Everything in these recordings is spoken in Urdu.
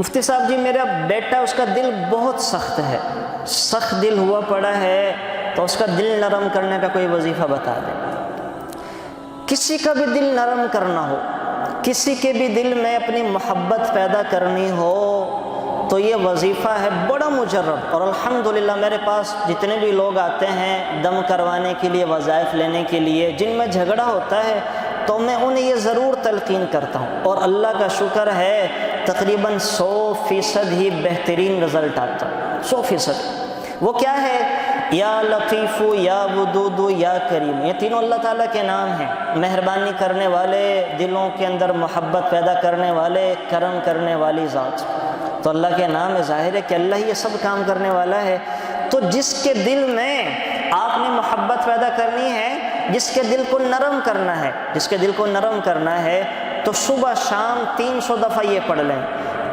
مفتی صاحب جی میرا بیٹا اس کا دل بہت سخت ہے، سخت دل ہوا پڑا ہے، تو اس کا دل نرم کرنے کا کوئی وظیفہ بتا دیں۔ کسی کا بھی دل نرم کرنا ہو، کسی کے بھی دل میں اپنی محبت پیدا کرنی ہو تو یہ وظیفہ ہے بڑا مجرب، اور الحمدللہ میرے پاس جتنے بھی لوگ آتے ہیں دم کروانے کے لیے، وظائف لینے کے لیے، جن میں جھگڑا ہوتا ہے تو میں انہیں یہ ضرور تلقین کرتا ہوں، اور اللہ کا شکر ہے تقریباً 100% ہی بہترین رزلٹ آتا ہے، 100%۔ وہ کیا ہے؟ یا لطیف، یا ودود، یا کریم، یہ تینوں اللہ تعالیٰ کے نام ہیں، مہربانی کرنے والے، دلوں کے اندر محبت پیدا کرنے والے، کرم کرنے والی ذات۔ تو اللہ کے نام ہے، ظاہر ہے کہ اللہ یہ سب کام کرنے والا ہے۔ تو جس کے دل میں آپ نے محبت پیدا کرنی ہے، جس کے دل کو نرم کرنا ہے، جس کے دل کو نرم کرنا ہے، تو صبح شام 300 دفعہ یہ پڑھ لیں۔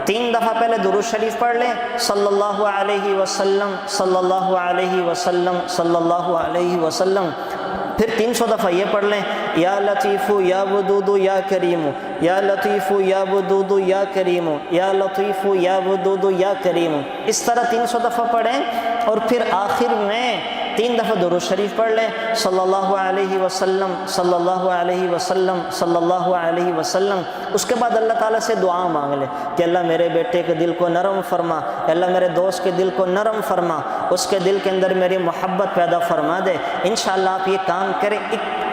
3 دفعہ پہلے درود شریف پڑھ لیں، صلی اللہ علیہ وسلم، صلی اللہ علیہ وسلم، صلی اللہ علیہ وسلم۔ پھر 300 دفعہ یہ پڑھ لیں، یا لطیف یا ودود یا کریم، یا لطیف یا ودود یا کریم، یا لطیف یا ودود یا کریم۔ اس طرح 300 دفعہ پڑھیں، اور پھر آخر میں 3 دفعہ درود شریف پڑھ لیں، صلی اللہ علیہ وسلم، صلی اللہ علیہ وسلم، صلی اللہ علیہ وسلم۔ اس کے بعد اللہ تعالیٰ سے دعا مانگ لیں کہ اللہ میرے بیٹے کے دل کو نرم فرما، اللہ میرے دوست کے دل کو نرم فرما، اس کے دل کے اندر میری محبت پیدا فرما دے۔ انشاءاللہ آپ یہ کام کریں۔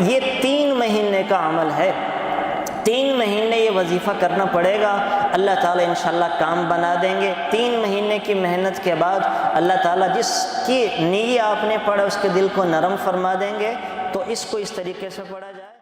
یہ 3 مہینے کا عمل ہے، 3 مہینے یہ وظیفہ کرنا پڑے گا، اللہ تعالیٰ انشاءاللہ کام بنا دیں گے۔ 3 مہینے کی محنت کے بعد اللہ تعالیٰ جس کی نیت آپ نے پڑھا اس کے دل کو نرم فرما دیں گے۔ تو اس کو اس طریقے سے پڑھا جائے۔